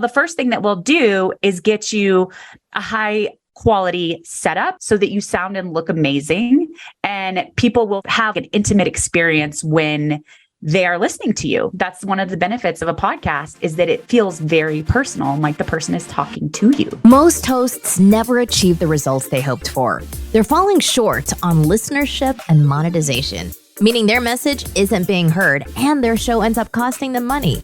The first thing that we'll do is get you a high quality setup so that you sound and look amazing, and people will have an intimate experience when they are listening to you. That's one of the benefits of a podcast, is that it feels very personal, like the person is talking to you. Most hosts never achieve the results they hoped for. They're falling short on listenership and monetization, meaning their message isn't being heard and their show ends up costing them money.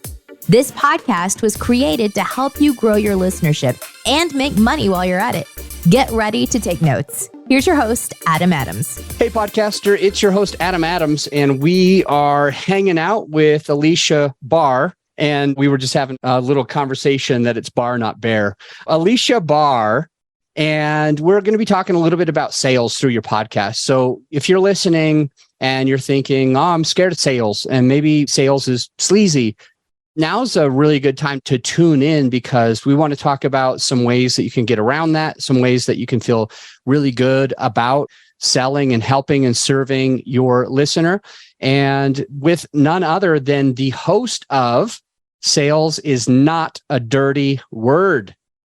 This podcast was created to help you grow your listenership and make money while you're at it. Get ready to take notes. Here's your host, Adam Adams. Hey, podcaster, it's your host, Adam Adams, and we are hanging out with Aleasha Bahr, and we were just having a little conversation that it's Bahr, not Bear. Aleasha Bahr, and we're going to be talking a little bit about sales through your podcast. So if you're listening and you're thinking, oh, I'm scared of sales, and maybe sales is sleazy, now's a really good time to tune in, because we want to talk about some ways that you can get around that, some ways that you can feel really good about selling and helping and serving your listener. And with none other than the host of Sales is Not a Dirty Word.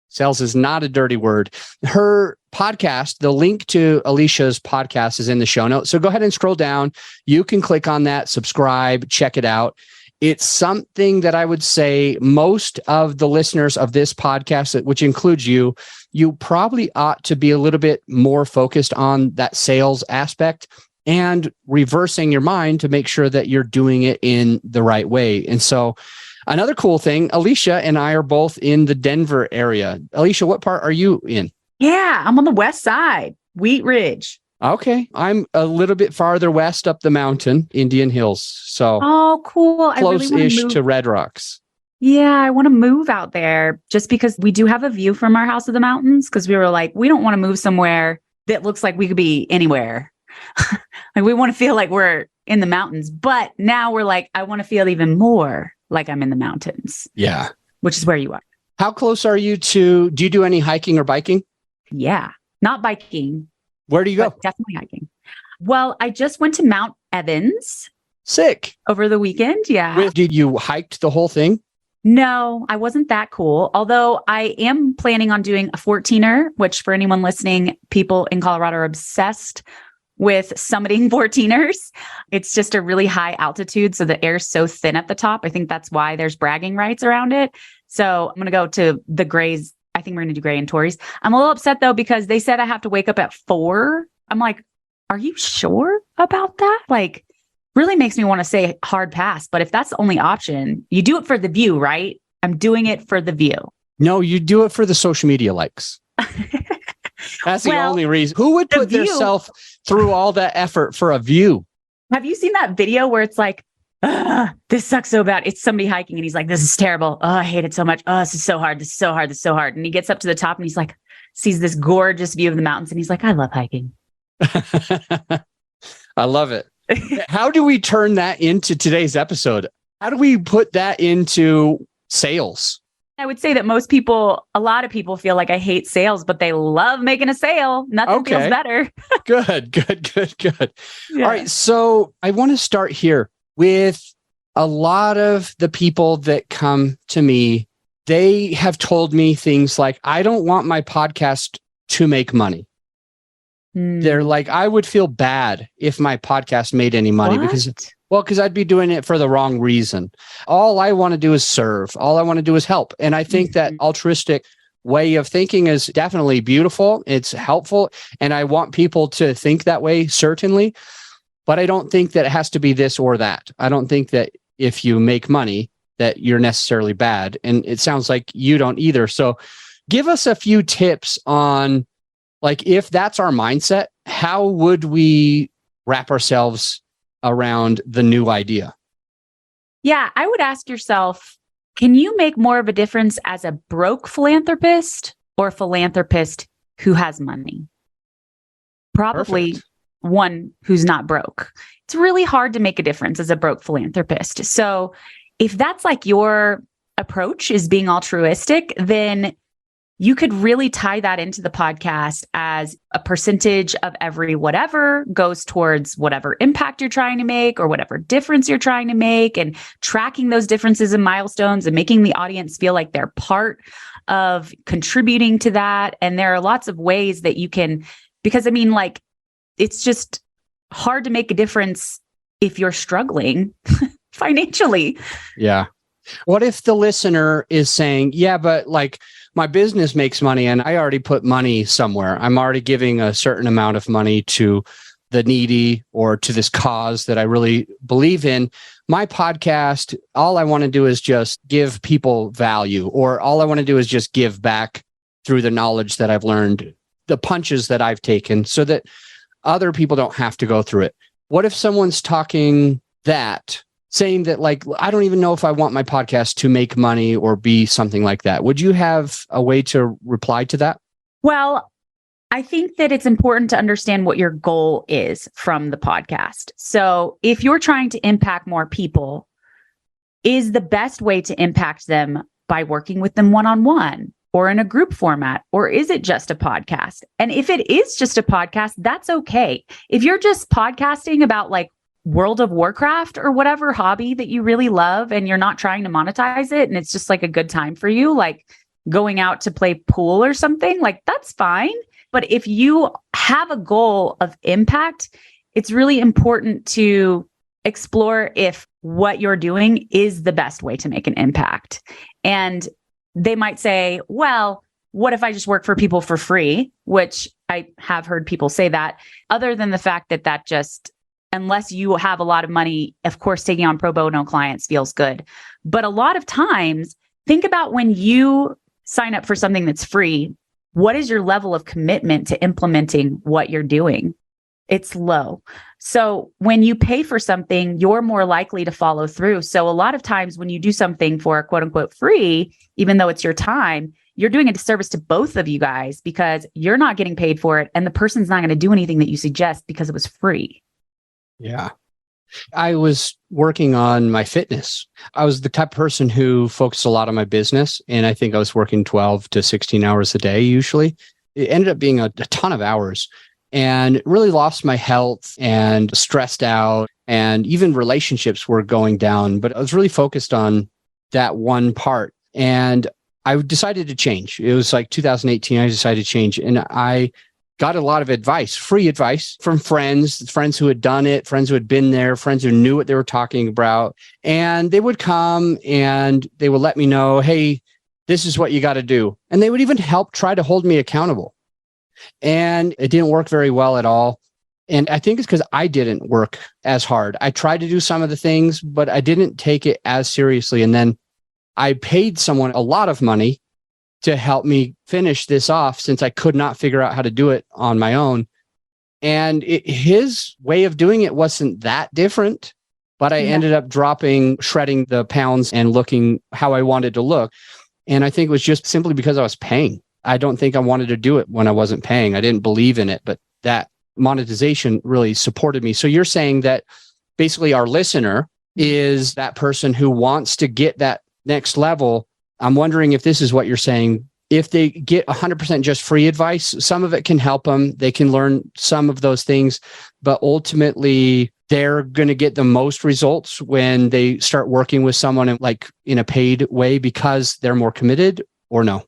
Sales is not a dirty word. Her podcast, the link to Aleasha's podcast is in the show notes. So go ahead and scroll down. You can click on that, subscribe, check it out. It's something that I would say most of the listeners of this podcast, which includes you probably ought to be a little bit more focused on that sales aspect and reversing your mind to make sure that you're doing it in the right way. And so another cool thing, Aleasha and I are both in the Denver area. Aleasha, what part are you in? Yeah, I'm on the west side, Wheat Ridge. Okay. I'm a little bit farther west up the mountain, Indian Hills. So oh, cool. Close-ish to Red Rocks. Yeah, I want to move out there just because we do have a view from our house of the mountains, because we were like, we don't want to move somewhere that looks like we could be anywhere. Like we want to feel like we're in the mountains, but now we're like, I want to feel even more like I'm in the mountains. Yeah. Which is where you are. How close are you do you do any hiking or biking? Yeah, not biking. Where do you go? Definitely hiking. Well, I just went to Mount Evans. Sick. Over the weekend. Yeah. Did you hike the whole thing? No, I wasn't that cool. Although I am planning on doing a 14er, which for anyone listening, people in Colorado are obsessed with summiting 14ers. It's just a really high altitude, so the air's so thin at the top. I think that's why there's bragging rights around it. So I'm going to go to the Grays. I think we're going to do Gray and Tories. I'm a little upset though, because they said I have to wake up at 4. I'm like, are you sure about that? Like, really makes me want to say hard pass. But if that's the only option, you do it for the view, right? I'm doing it for the view. No, you do it for the social media likes. That's the only reason. Who would put themselves through all that effort for a view? Have you seen that video where it's like, this sucks so bad? It's somebody hiking and he's like, this is terrible. Oh, I hate it so much. Oh, this is so hard. This is so hard. This is so hard. And he gets up to the top and he's like, sees this gorgeous view of the mountains. And he's like, I love hiking. I love it. How do we turn that into today's episode? How do we put that into sales? I would say that a lot of people feel like I hate sales, but they love making a sale. Nothing feels better. Good. Yeah. All right. So I want to start here with a lot of the people that come to me. They have told me things like, I don't want my podcast to make money. They're like, I would feel bad if my podcast made any money because I'd be doing it for the wrong reason. All I want to do is serve. All I want to do is help. And I think that altruistic way of thinking is definitely beautiful. It's helpful. And I want people to think that way, certainly. But I don't think that it has to be this or that. I don't think that if you make money, that you're necessarily bad. And it sounds like you don't either. So give us a few tips on, like, if that's our mindset, how would we wrap ourselves around the new idea? Yeah, I would ask yourself, can you make more of a difference as a broke philanthropist or a philanthropist who has money? Probably one who's not broke. It's really hard to make a difference as a broke philanthropist. So if that's like your approach is being altruistic, then you could really tie that into the podcast as a percentage of every whatever goes towards whatever impact you're trying to make or whatever difference you're trying to make, and tracking those differences and milestones and making the audience feel like they're part of contributing to that. And there are lots of ways that you can, because I mean, like, it's just hard to make a difference if you're struggling financially. Yeah. What if the listener is saying, yeah, but like my business makes money and I already put money somewhere. I'm already giving a certain amount of money to the needy or to this cause that I really believe in. My podcast, all I want to do is just give people value, or all I want to do is just give back through the knowledge that I've learned, the punches that I've taken, so that other people don't have to go through it. What if someone's talking that, saying that, like, I don't even know if I want my podcast to make money or be something like that? Would you have a way to reply to that? Well, I think that it's important to understand what your goal is from the podcast. So if you're trying to impact more people, is the best way to impact them by working with them one-on-one or in a group format? Or is it just a podcast? And if it is just a podcast, that's okay. If you're just podcasting about like World of Warcraft or whatever hobby that you really love, and you're not trying to monetize it, and it's just like a good time for you, like going out to play pool or something, like that's fine. But if you have a goal of impact, it's really important to explore if what you're doing is the best way to make an impact. And they might say, well, what if I just work for people for free? Which I have heard people say that, other than the fact that that just, unless you have a lot of money, of course, taking on pro bono clients feels good. But a lot of times, think about when you sign up for something that's free, what is your level of commitment to implementing what you're doing? It's low. So when you pay for something, you're more likely to follow through. So a lot of times when you do something for quote unquote free, even though it's your time, you're doing a disservice to both of you guys, because you're not getting paid for it. And the person's not going to do anything that you suggest because it was free. Yeah. I was working on my fitness. I was the type of person who focused a lot on my business. And I think I was working 12 to 16 hours a day usually. It ended up being a ton of hours, and really lost my health and stressed out, and even relationships were going down. But I was really focused on that one part. And I decided to change. It was like 2018. I decided to change. And I got a lot of advice, free advice from friends who had done it, friends who had been there, friends who knew what they were talking about. And they would come and they would let me know, hey, this is what you got to do. And they would even help try to hold me accountable. And it didn't work very well at all. And I think it's because I didn't work as hard. I tried to do some of the things, but I didn't take it as seriously. And then I paid someone a lot of money to help me finish this off, since I could not figure out how to do it on my own. And his way of doing it wasn't that different, but I ended up shredding the pounds and looking how I wanted to look. And I think it was just simply because I was paying. I don't think I wanted to do it when I wasn't paying. I didn't believe in it, but that monetization really supported me. So you're saying that basically our listener is that person who wants to get that next level. I'm wondering if this is what you're saying. If they get 100% just free advice, some of it can help them. They can learn some of those things, but ultimately they're going to get the most results when they start working with someone in a paid way, because they're more committed, or no?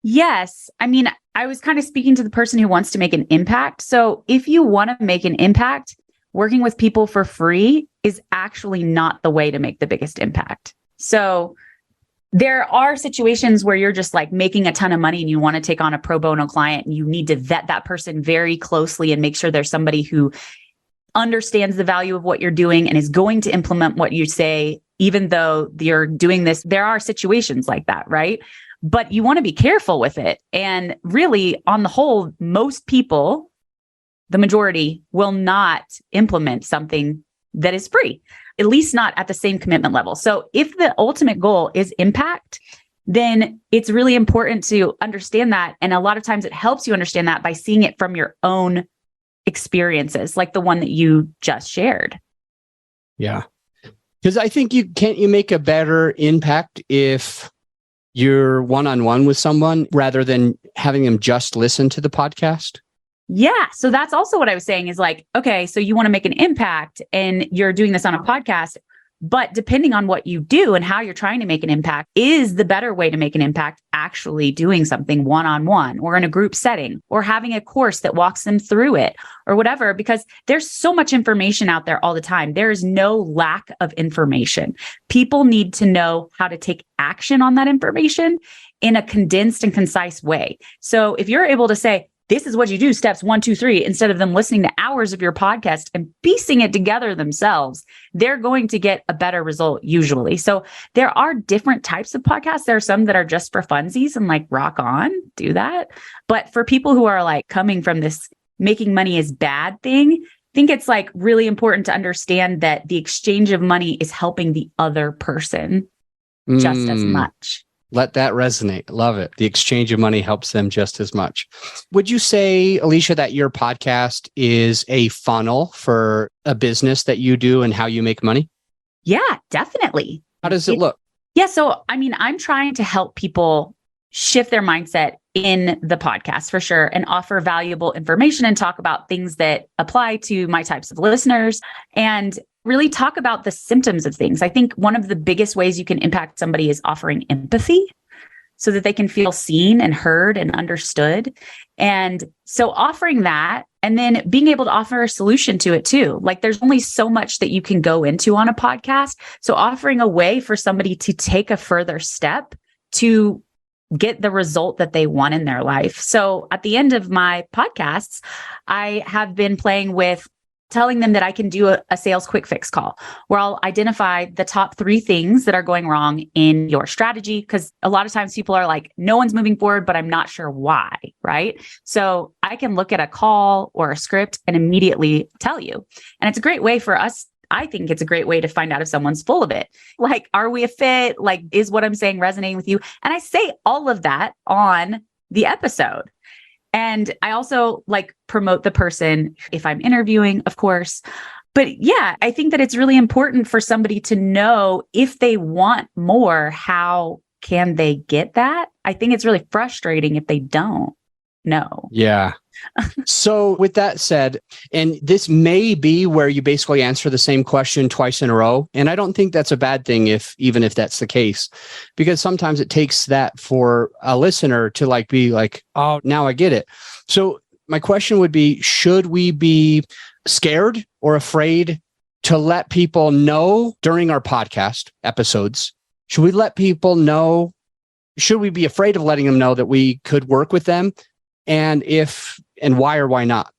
Yes. I mean, I was kind of speaking to the person who wants to make an impact. So if you want to make an impact, working with people for free is actually not the way to make the biggest impact. So there are situations where you're just like making a ton of money and you want to take on a pro bono client, and you need to vet that person very closely and make sure there's somebody who understands the value of what you're doing and is going to implement what you say, even though you're doing this. There are situations like that, right? But you want to be careful with it. And really, on the whole, most people, the majority, will not implement something that is free, at least not at the same commitment level. So if the ultimate goal is impact, then it's really important to understand that. And a lot of times it helps you understand that by seeing it from your own experiences, like the one that you just shared. Yeah. Because I think you make a better impact if you're one-on-one with someone rather than having them just listen to the podcast? Yeah. So that's also what I was saying is like, okay, so you want to make an impact and you're doing this on a podcast, but depending on what you do and how you're trying to make an impact is the better way to make an impact actually doing something one-on-one or in a group setting or having a course that walks them through it or whatever, because there's so much information out there all the time. There is no lack of information. People need to know how to take action on that information in a condensed and concise way. So if you're able to say, this is what you do, steps 1, 2, 3, instead of them listening to hours of your podcast and piecing it together themselves, they're going to get a better result usually. So there are different types of podcasts. There are some that are just for funsies and like rock on, do that. But for people who are like coming from this making money is bad thing, I think it's like really important to understand that the exchange of money is helping the other person just as much. Let that resonate. Love it. The exchange of money helps them just as much. Would you say, Aleasha, that your podcast is a funnel for a business that you do and how you make money? Yeah, definitely. How does it look? Yeah. So, I mean, I'm trying to help people shift their mindset in the podcast for sure and offer valuable information and talk about things that apply to my types of listeners and really talk about the symptoms of things. I think one of the biggest ways you can impact somebody is offering empathy so that they can feel seen and heard and understood. And so offering that and then being able to offer a solution to it too. Like there's only so much that you can go into on a podcast. So offering a way for somebody to take a further step to get the result that they want in their life. So at the end of my podcasts, I have been playing with telling them that I can do a sales quick fix call where I'll identify the top 3 things that are going wrong in your strategy. Because a lot of times people are like, no one's moving forward, but I'm not sure why, right? So I can look at a call or a script and immediately tell you. And it's a great way for us. I think it's a great way to find out if someone's full of it. Like, are we a fit? Like, is what I'm saying resonating with you? And I say all of that on the episode. And I also like promote the person if I'm interviewing, of course. But yeah, I think that it's really important for somebody to know if they want more, how can they get that? I think it's really frustrating if they don't know. Yeah. So with that said, and this may be where you basically answer the same question twice in a row. And I don't think that's a bad thing even if that's the case, because sometimes it takes that for a listener to like be like, oh, now I get it. So my question would be, should we be scared or afraid to let people know during our podcast episodes? Should we let people know? Should we be afraid of letting them know that we could work with them? And why or why not?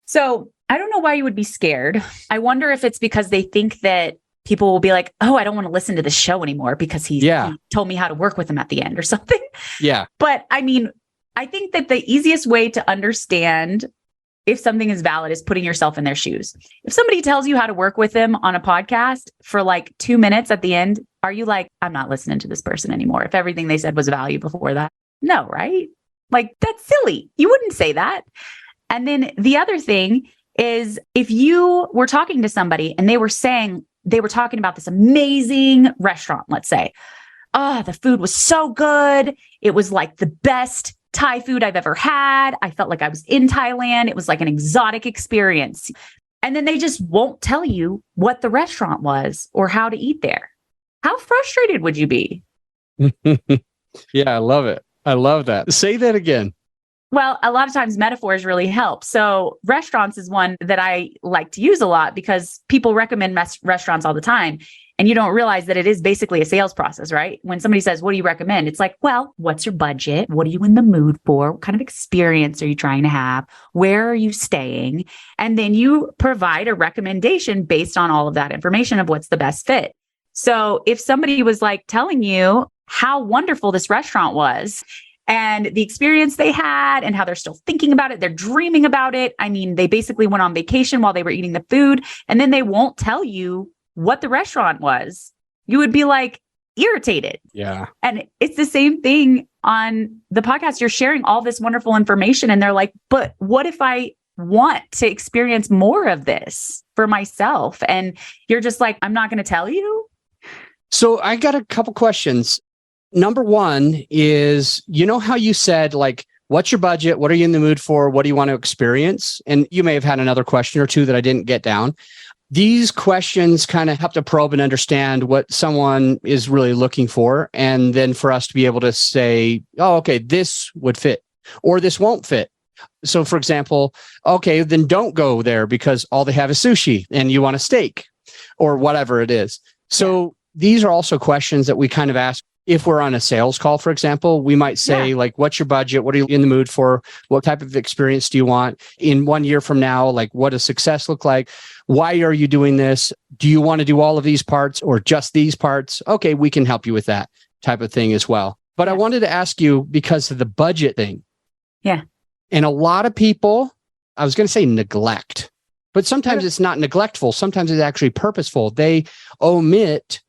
So I don't know why you would be scared. I wonder if it's because they think that people will be like, oh, I don't want to listen to the show anymore because he told me how to work with him at the end or something. Yeah. But I mean, I think that the easiest way to understand if something is valid is putting yourself in their shoes. If somebody tells you how to work with them on a podcast for like 2 minutes at the end, are you like, I'm not listening to this person anymore if everything they said was value before that? No, right? Like, that's silly. You wouldn't say that. And then the other thing is if you were talking to somebody and they were talking about this amazing restaurant, let's say, oh, the food was so good. It was like the best Thai food I've ever had. I felt like I was in Thailand. It was like an exotic experience. And then they just won't tell you what the restaurant was or how to eat there. How frustrated would you be? Yeah, I love it. I love that. Say that again. Well, a lot of times metaphors really help. So restaurants is one that I like to use a lot because people recommend restaurants all the time. And you don't realize that it is basically a sales process, right? When somebody says, what do you recommend? It's like, well, what's your budget? What are you in the mood for? What kind of experience are you trying to have? Where are you staying? And then you provide a recommendation based on all of that information of what's the best fit. So if somebody was like telling you how wonderful this restaurant was and the experience they had and how they're still thinking about it, they're dreaming about it. I mean, they basically went on vacation while they were eating the food, and then they won't tell you what the restaurant was. You would be like irritated. Yeah. And it's the same thing on the podcast. You're sharing all this wonderful information and they're like, but what if I want to experience more of this for myself? And you're just like, I'm not going to tell you. So I got a couple questions. Number one is, you know how you said, like, what's your budget? What are you in the mood for? What do you want to experience? And you may have had another question or two that I didn't get down. These questions kind of help to probe and understand what someone is really looking for. And then for us to be able to say, oh, okay, this would fit or this won't fit. So for example, okay, then don't go there because all they have is sushi and you want a steak or whatever it is. So these are also questions that we kind of ask. If we're on a sales call, for example, we might say, like, what's your budget? What are you in the mood for? What type of experience do you want? In 1 year from now, like, what does success look like? Why are you doing this? Do you want to do all of these parts or just these parts? Okay, we can help you with that type of thing as well. But I wanted to ask you because of the budget thing. Yeah. And a lot of people, I was going to say neglect, but sometimes it's not neglectful. Sometimes it's actually purposeful. They omit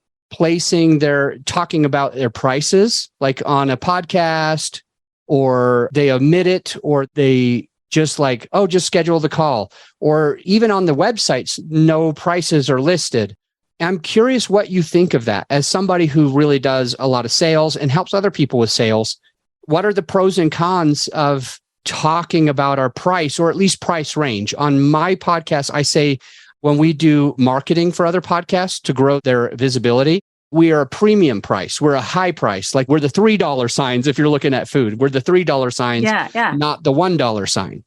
talking about their prices, like on a podcast, or they omit it, or they just like, oh, just schedule the call, or even on the websites, no prices are listed. I'm curious what you think of that as somebody who really does a lot of sales and helps other people with sales. What are the pros and cons of talking about our price, or at least price range? On my podcast, I say, when we do marketing for other podcasts to grow their visibility, we are a premium price. We're a high price. Like, we're the $3 signs. If you're looking at food, we're the $3 signs, not the $1 sign,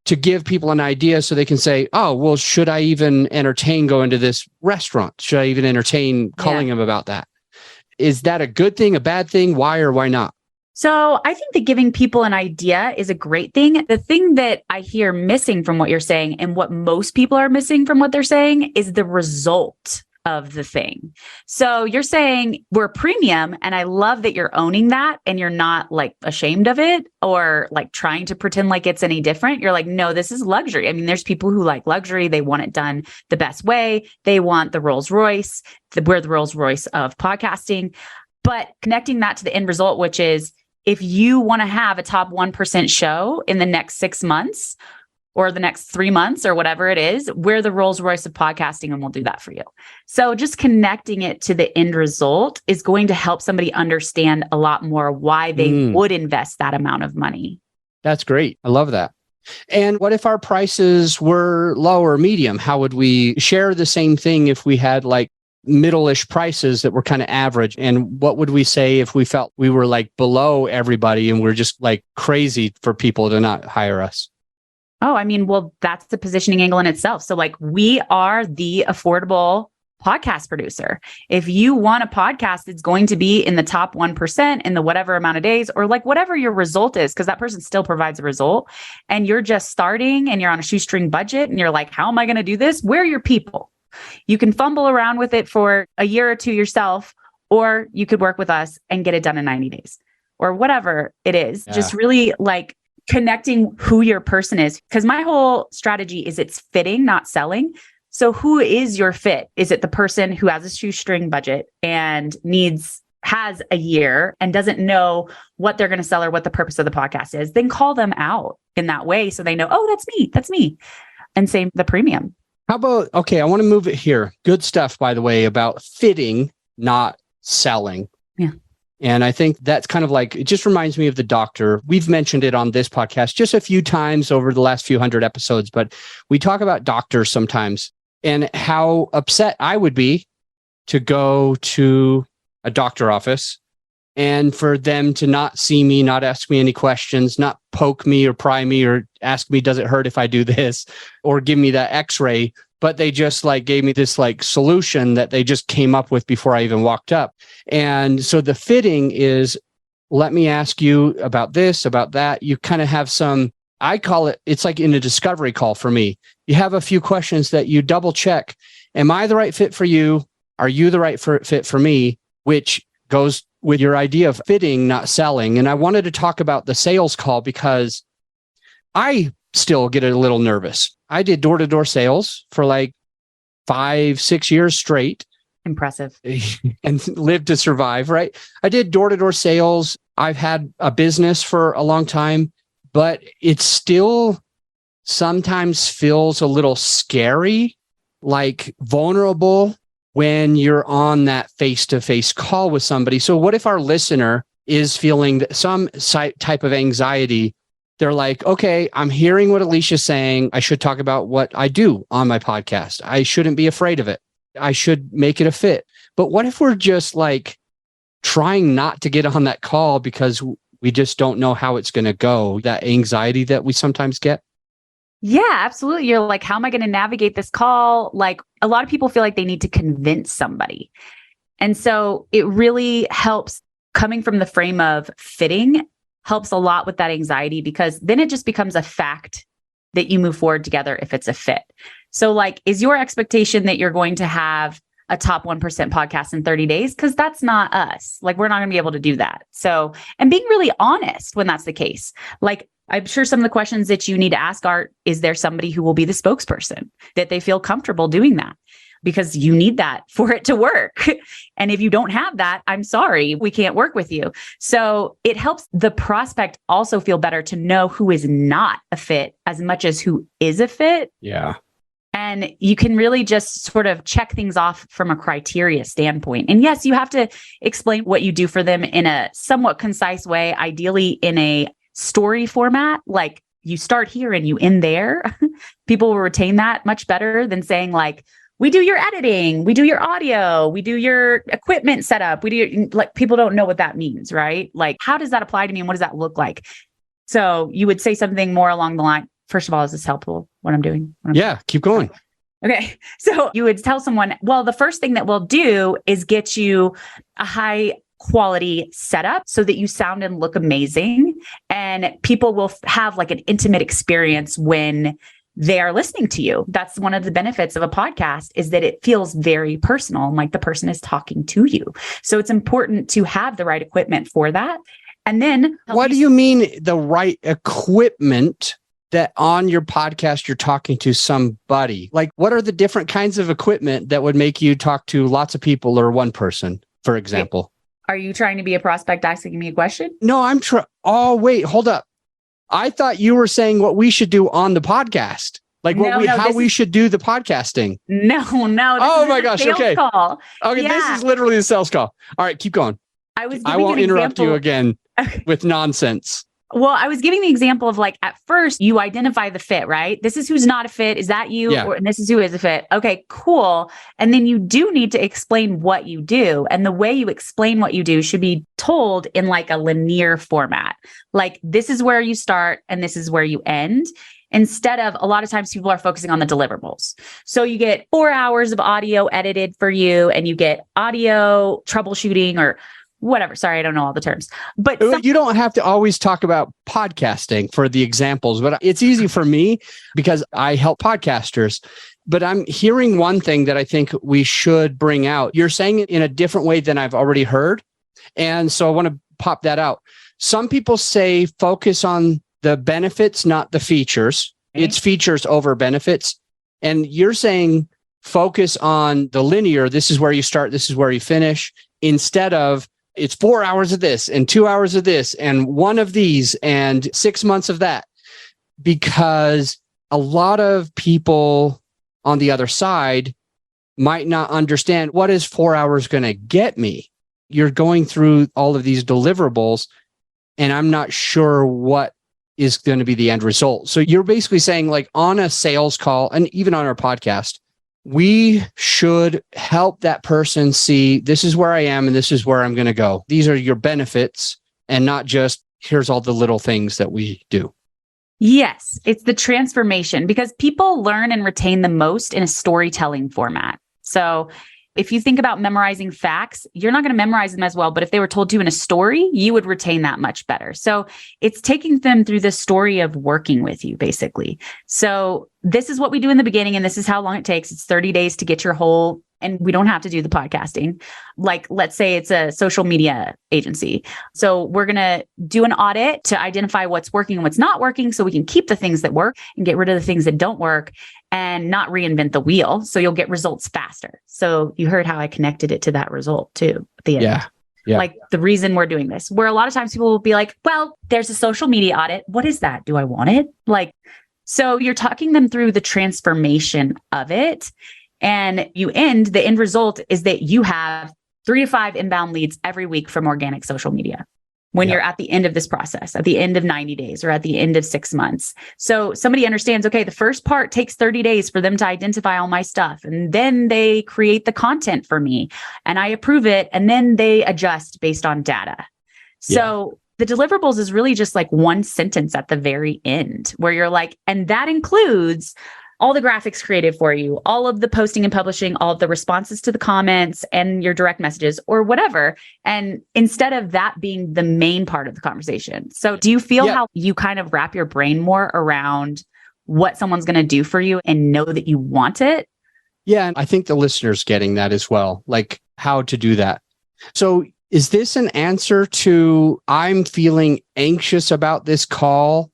to give people an idea so they can say, oh, well, should I even entertain going to this restaurant? Should I even entertain calling them about that? Is that a good thing, a bad thing? Why or why not? So I think that giving people an idea is a great thing. The thing that I hear missing from what you're saying, and what most people are missing from what they're saying, is the result of the thing. So you're saying we're premium, and I love that you're owning that and you're not like ashamed of it or like trying to pretend like it's any different. You're like, no, this is luxury. I mean, there's people who like luxury. They want it done the best way. They want the Rolls Royce. We're the Rolls Royce of podcasting. But connecting that to the end result, which is, if you want to have a top 1% show in the next 6 months or the next 3 months or whatever it is, we're the Rolls Royce of podcasting and we'll do that for you. So just connecting it to the end result is going to help somebody understand a lot more why they would invest that amount of money. That's great. I love that. And what if our prices were low or medium? How would we share the same thing if we had like middle-ish prices that were kind of average? And what would we say if we felt we were like below everybody and we're just like crazy for people to not hire us? Oh, I mean, well, that's the positioning angle in itself. So like, we are the affordable podcast producer. If you want a podcast that's going to be in the top 1% in the whatever amount of days, or like whatever your result is, because that person still provides a result, and you're just starting and you're on a shoestring budget and you're like, how am I going to do this? We're your people. You can fumble around with it for a year or two yourself, or you could work with us and get it done in 90 days or whatever it is. Yeah. Just really like connecting who your person is. Because my whole strategy is it's fitting, not selling. So who is your fit? Is it the person who has a shoestring budget and has a year and doesn't know what they're going to sell or what the purpose of the podcast is? Then call them out in that way so they know, oh, that's me. And same the premium. How about, okay, I want to move it here. Good stuff, by the way, about fitting, not selling. Yeah. And I think that's kind of like, it just reminds me of the doctor. We've mentioned it on this podcast just a few times over the last few hundred episodes, but we talk about doctors sometimes and how upset I would be to go to a doctor office and for them to not see me, not ask me any questions, not poke me or pry me or ask me, does it hurt if I do this, or give me that x-ray, but they just like gave me this like solution that they just came up with before I even walked up. And so the fitting is, let me ask you about this, about that. You kind of have some, I call it, it's like in a discovery call for me. You have a few questions that you double check. Am I the right fit for you? Are you the right fit for me? Which goes with your idea of fitting, not selling. And I wanted to talk about the sales call because I still get a little nervous. I did door-to-door sales for like 5-6 years straight. Impressive. And lived to survive, right? I did door-to-door sales. I've had a business for a long time, but it still sometimes feels a little scary, like vulnerable. when you're on that face-to-face call with somebody. So what if our listener is feeling some type of anxiety? They're like, okay, I'm hearing what Aleasha's saying. I should talk about what I do on my podcast. I shouldn't be afraid of it. I should make it a fit. But what if we're just like trying not to get on that call because we just don't know how it's going to go? That anxiety that we sometimes get. Yeah, absolutely. You're like, how am I going to navigate this call? Like a lot of people feel like they need to convince somebody. And so it really helps coming from the frame of fitting helps a lot with that anxiety, because then it just becomes a fact that you move forward together if it's a fit. So like, is your expectation that you're going to have a top 1% podcast in 30 days? Because that's not us. Like, we're not going to be able to do that. So, and being really honest when that's the case. Like, I'm sure some of the questions that you need to ask are, is there somebody who will be the spokesperson that they feel comfortable doing that? Because you need that for it to work. And if you don't have that, I'm sorry, we can't work with you. So it helps the prospect also feel better to know who is not a fit as much as who is a fit. Yeah. And you can really just sort of check things off from a criteria standpoint. And yes, you have to explain what you do for them in a somewhat concise way, ideally in a story format, like you start here and you end there. People will retain that much better than saying like, we do your editing, we do your audio, we do your equipment setup, we do like, people don't know what that means, right? Like, how does that apply to me and what does that look like? So you would say something more along the line. First of all, is this helpful what I'm doing? Keep going. Okay. So you would tell someone, well, the first thing that we'll do is get you a high quality setup so that you sound and look amazing. And people will have like an intimate experience when they are listening to you. That's one of the benefits of a podcast, is that it feels very personal, like the person is talking to you. So it's important to have the right equipment for that. And then what do you mean the right equipment? That on your podcast, you're talking to somebody? Like, what are the different kinds of equipment that would make you talk to lots of people or one person, for example? Are you trying to be a prospect asking me a question? No, I'm trying. Oh, wait, hold up. I thought you were saying what we should do on the podcast. Like how we should do the podcasting. No. Oh my gosh. Okay. Call. Okay. Yeah. This is literally a sales call. All right. Keep going. I won't interrupt you again with nonsense. Well, I was giving the example of like, at first you identify the fit, right? This is who's not a fit. Is that you? Yeah. And this is who is a fit. Okay, cool. And then you do need to explain what you do. And the way you explain what you do should be told in like a linear format. Like, this is where you start and this is where you end. Instead of, a lot of times people are focusing on the deliverables. So you get 4 hours of audio edited for you, and you get audio troubleshooting or whatever. Sorry, I don't know all the terms. But you don't have to always talk about podcasting for the examples, but it's easy for me because I help podcasters. But I'm hearing one thing that I think we should bring out. You're saying it in a different way than I've already heard. And so I want to pop that out. Some people say focus on the benefits, not the features. Okay. It's features over benefits. And you're saying focus on the linear. This is where you start. This is where you finish, instead of it's 4 hours of this and 2 hours of this and one of these and 6 months of that. Because a lot of people on the other side might not understand, what is 4 hours going to get me? You're going through all of these deliverables, and I'm not sure what is going to be the end result. So you're basically saying, like, on a sales call and even on our podcast, we should help that person see, this is where I am and this is where I'm going to go. These are your benefits, and not just here's all the little things that we do. Yes, it's the transformation, because people learn and retain the most in a storytelling format. So if you think about memorizing facts, you're not going to memorize them as well. But if they were told to you in a story, you would retain that much better. So it's taking them through the story of working with you, basically. So this is what we do in the beginning, and this is how long it takes. It's 30 days to get your whole, and we don't have to do the podcasting. Like, let's say it's a social media agency. So we're going to do an audit to identify what's working and what's not working, so we can keep the things that work and get rid of the things that don't work, and not reinvent the wheel. So you'll get results faster. So you heard how I connected it to that result too at the end. Yeah. Like, the reason we're doing this, where a lot of times people will be like, well, there's a social media audit. What is that? Do I want it? Like, so you're talking them through the transformation of it. And the end result is that you have 3 to 5 inbound leads every week from organic social media when you're at the end of this process, at the end of 90 days or at the end of 6 months. So somebody understands, okay, the first part takes 30 days for them to identify all my stuff. And then they create the content for me and I approve it. And then they adjust based on data. So the deliverables is really just like one sentence at the very end where you're like, and that includes all the graphics created for you, all of the posting and publishing, all of the responses to the comments and your direct messages or whatever. And instead of that being the main part of the conversation. So do you feel how you kind of wrap your brain more around what someone's going to do for you and know that you want it? Yeah. And I think the listener's getting that as well, like how to do that. So is this an answer to, I'm feeling anxious about this call?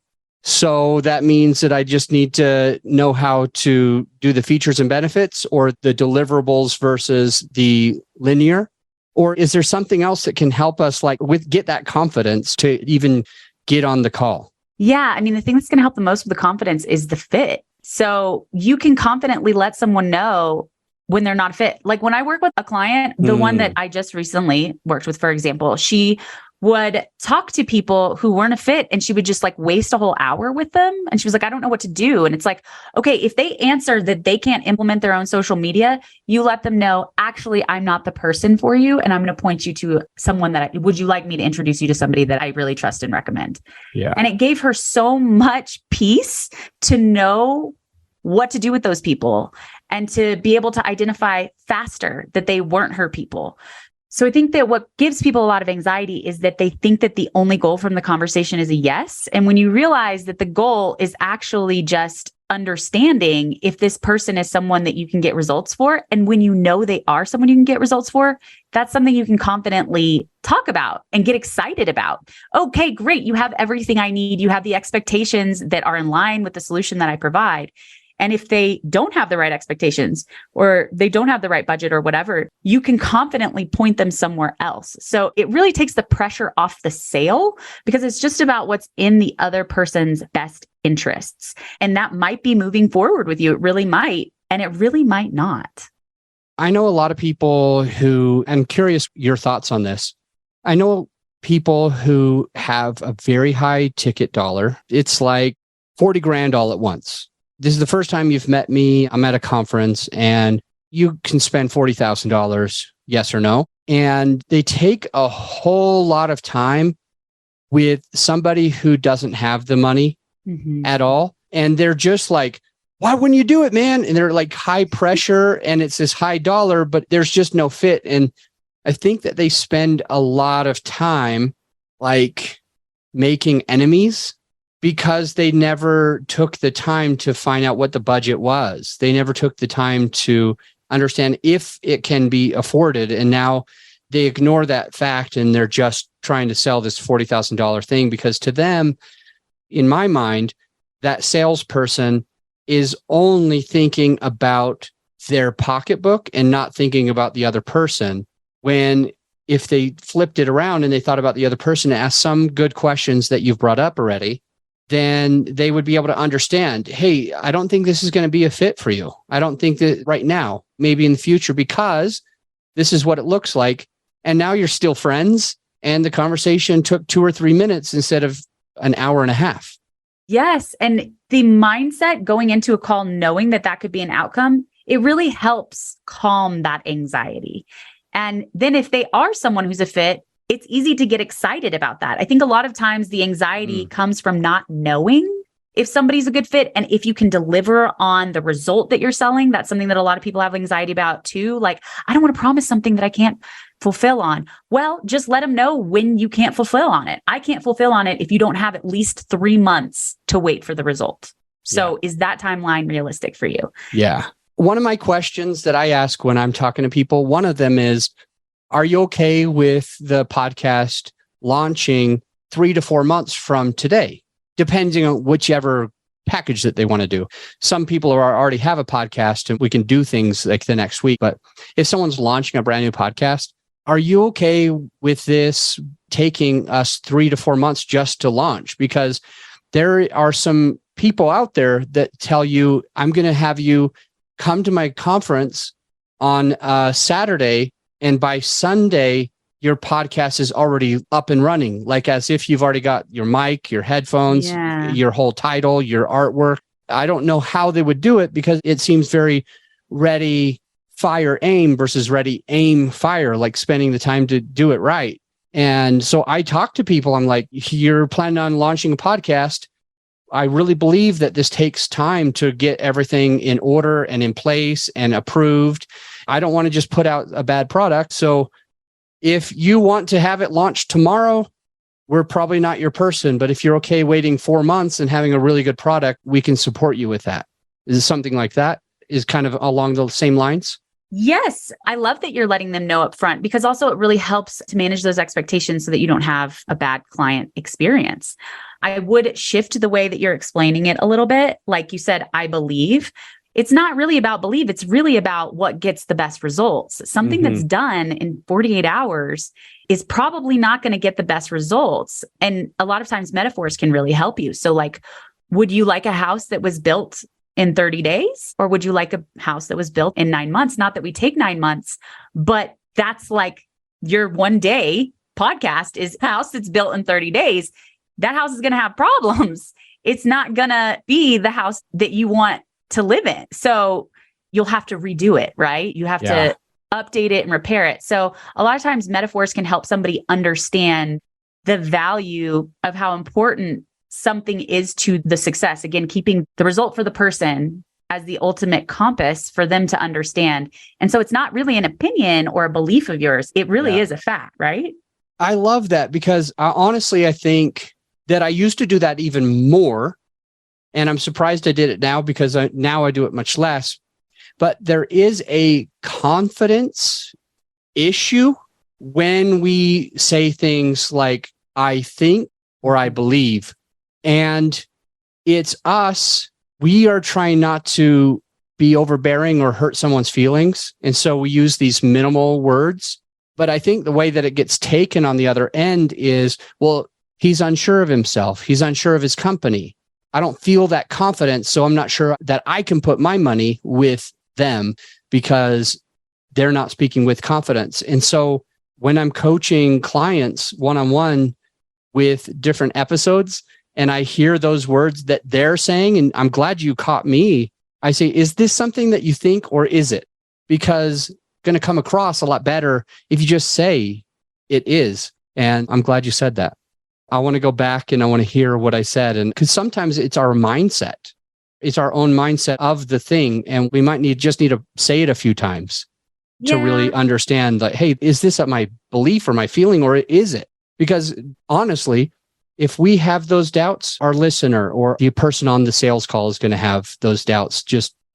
So that means that I just need to know how to do the features and benefits or the deliverables versus the linear? Or is there something else that can help us get that confidence to even get on the call? Yeah. I mean, the thing that's going to help the most with the confidence is the fit. So you can confidently let someone know when they're not fit. Like when I work with a client, the one that I just recently worked with, for example, she would talk to people who weren't a fit and she would just like waste a whole hour with them. And she was like, I don't know what to do. And it's like, okay, if they answer that they can't implement their own social media, you let them know, actually, I'm not the person for you. And I'm going to point you to someone would you like me to introduce you to somebody that I really trust and recommend? Yeah. And it gave her so much peace to know what to do with those people and to be able to identify faster that they weren't her people. So I think that what gives people a lot of anxiety is that they think that the only goal from the conversation is a yes. And when you realize that the goal is actually just understanding if this person is someone that you can get results for, and when you know they are someone you can get results for, that's something you can confidently talk about and get excited about. Okay, great. You have everything I need. You have the expectations that are in line with the solution that I provide. And if they don't have the right expectations or they don't have the right budget or whatever, you can confidently point them somewhere else. So it really takes the pressure off the sale because it's just about what's in the other person's best interests. And that might be moving forward with you. It really might, and it really might not. I know a lot of people who, I'm curious your thoughts on this. I know people who have a very high ticket dollar. It's like 40 grand all at once. This is the first time you've met me. I'm at a conference and you can spend $40,000, yes or no. And they take a whole lot of time with somebody who doesn't have the money at all. And they're just like, why wouldn't you do it, man? And they're like high pressure and it's this high dollar, but there's just no fit. And I think that they spend a lot of time like making enemies because they never took the time to find out what the budget was. They never took the time to understand if it can be afforded. And now they ignore that fact and they're just trying to sell this $40,000 thing because to them, in my mind, that salesperson is only thinking about their pocketbook and not thinking about the other person. When if they flipped it around and they thought about the other person and asked some good questions that you've brought up already, then they would be able to understand, hey, I don't think this is going to be a fit for you. I don't think that right now, maybe in the future, because this is what it looks like. And now you're still friends. And the conversation took 2 or 3 minutes instead of an hour and a half. Yes. And the mindset going into a call, knowing that that could be an outcome, it really helps calm that anxiety. And then if they are someone who's a fit, it's easy to get excited about that. I think a lot of times the anxiety comes from not knowing if somebody's a good fit. And if you can deliver on the result that you're selling, that's something that a lot of people have anxiety about too. Like, I don't want to promise something that I can't fulfill on. Well, just let them know when you can't fulfill on it. I can't fulfill on it if you don't have at least 3 months to wait for the result. So is that timeline realistic for you? Yeah. One of my questions that I ask when I'm talking to people, one of them is, are you okay with the podcast launching 3 to 4 months from today, depending on whichever package that they want to do? Some people already have a podcast and we can do things like the next week. But if someone's launching a brand new podcast, are you okay with this taking us 3 to 4 months just to launch? Because there are some people out there that tell you, I'm going to have you come to my conference on Saturday, and by Sunday, your podcast is already up and running, like as if you've already got your mic, your headphones, your whole title, your artwork. I don't know how they would do it because it seems very ready, fire, aim versus ready, aim, fire, like spending the time to do it right. And so I talk to people. I'm like, you're planning on launching a podcast. I really believe that this takes time to get everything in order and in place and approved. I don't want to just put out a bad product. So if you want to have it launched tomorrow, we're probably not your person. But if you're okay waiting 4 months and having a really good product, we can support you with that. Is something like that is kind of along the same lines? Yes. I love that you're letting them know up front, because also it really helps to manage those expectations so that you don't have a bad client experience. I would shift the way that you're explaining it a little bit. Like you said, I believe. It's not really about believe. It's really about what gets the best results. Something that's done in 48 hours is probably not going to get the best results. And a lot of times metaphors can really help you. So like, would you like a house that was built in 30 days? Or would you like a house that was built in 9 months? Not that we take 9 months, but that's like your one day podcast is a house that's built in 30 days. That house is going to have problems. It's not going to be the house that you want to live in. So you'll have to redo it, right? You have to update it and repair it. So a lot of times metaphors can help somebody understand the value of how important something is to the success. Again, keeping the result for the person as the ultimate compass for them to understand. And so it's not really an opinion or a belief of yours. It really is a fact, right? I love that because honestly, I think that I used to do that even more. And I'm surprised I did it now because now I do it much less. But there is a confidence issue when we say things like, I think or I believe. And it's us. We are trying not to be overbearing or hurt someone's feelings. And so we use these minimal words. But I think the way that it gets taken on the other end is, well, he's unsure of himself. He's unsure of his company. I don't feel that confidence, so I'm not sure that I can put my money with them because they're not speaking with confidence. And so when I'm coaching clients one-on-one with different episodes, and I hear those words that they're saying, and I'm glad you caught me, I say, is this something that you think or is it? Because it's going to come across a lot better if you just say it is. And I'm glad you said that. I want to go back and I want to hear what I said. And because sometimes it's our mindset. It's our own mindset of the thing. And we might just need to say it a few times to really understand that, hey, is this my belief or my feeling, or is it? Because honestly, if we have those doubts, our listener or the person on the sales call is going to have those doubts.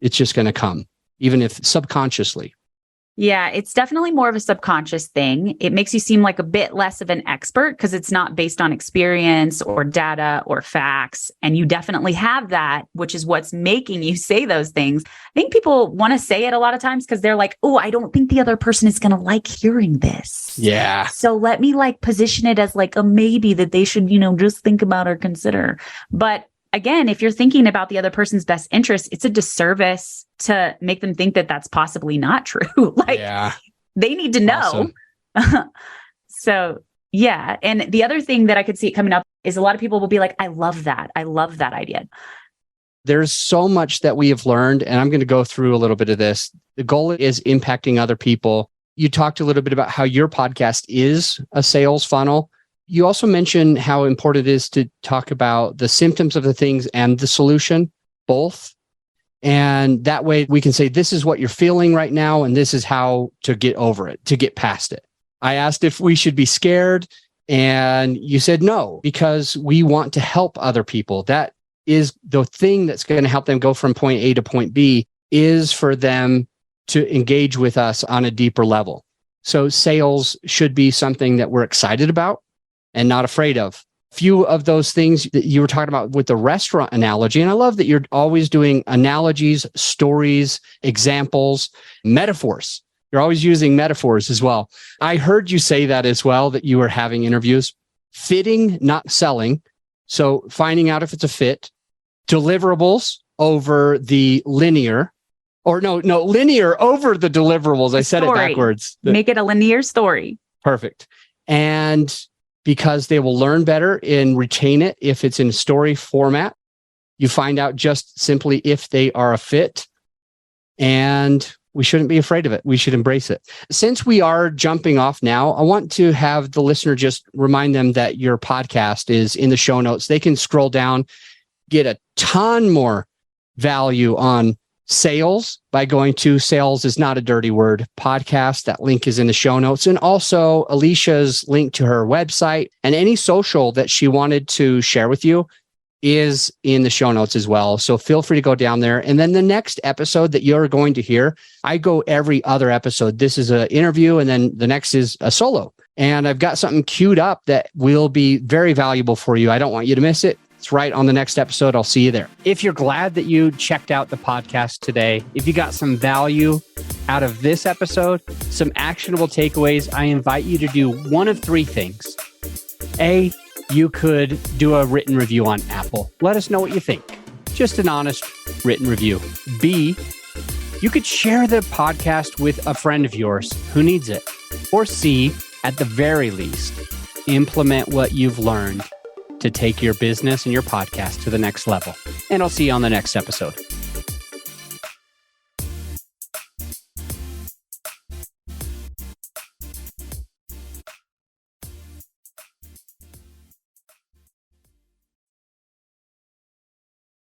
It's just going to come, even if subconsciously. Yeah, it's definitely more of a subconscious thing. It makes you seem like a bit less of an expert because it's not based on experience or data or facts. And you definitely have that, which is what's making you say those things. I think people want to say it a lot of times because they're like, oh, I don't think the other person is going to like hearing this. Yeah. So let me position it as like a maybe that they should, just think about or consider. But again, if you're thinking about the other person's best interest, it's a disservice to make them think that that's possibly not true. They need to know. Awesome. So, yeah. And the other thing that I could see it coming up is a lot of people will be like, I love that. I love that idea. There's so much that we have learned, and I'm going to go through a little bit of this. The goal is impacting other people. You talked a little bit about how your podcast is a sales funnel. You also mentioned how important it is to talk about the symptoms of the things and the solution, both. And that way we can say, this is what you're feeling right now, and this is how to get over it, to get past it. I asked if we should be scared, and you said no, because we want to help other people. That is the thing that's going to help them go from point A to point B, is for them to engage with us on a deeper level. So sales should be something that we're excited about and not afraid of. Few of those things that you were talking about with the restaurant analogy, and I love that you're always doing analogies, stories, examples, metaphors. You're always using metaphors as well. I heard you say that as well, that you were having interviews. Fitting, not selling. So finding out if it's a fit. Deliverables over the linear. Or no, linear over the deliverables. I said it Story. backwards. Make it a linear story. Perfect. And because they will learn better and retain it if it's in story format, you find out just simply if they are a fit. And we shouldn't be afraid of it. We should embrace it. Since we are jumping off now, I want to have the listener just remind them that your podcast is in the show notes. They can scroll down, get a ton more value on sales by going to Sales Is Not a Dirty Word podcast. That link is in the show notes. And also Aleasha's link to her website and any social that she wanted to share with you is in the show notes as well. So feel free to go down there. And then the next episode that you're going to hear, I go every other episode. This is an interview, and then the next is a solo. And I've got something queued up that will be very valuable for you. I don't want you to miss it. It's right on the next episode. I'll see you there. If you're glad that you checked out the podcast today, if you got some value out of this episode, some actionable takeaways, I invite you to do one of three things. A, you could do a written review on Apple. Let us know what you think. Just an honest written review. B, you could share the podcast with a friend of yours who needs it. Or C, at the very least, implement what you've learned to take your business and your podcast to the next level. And I'll see you on the next episode.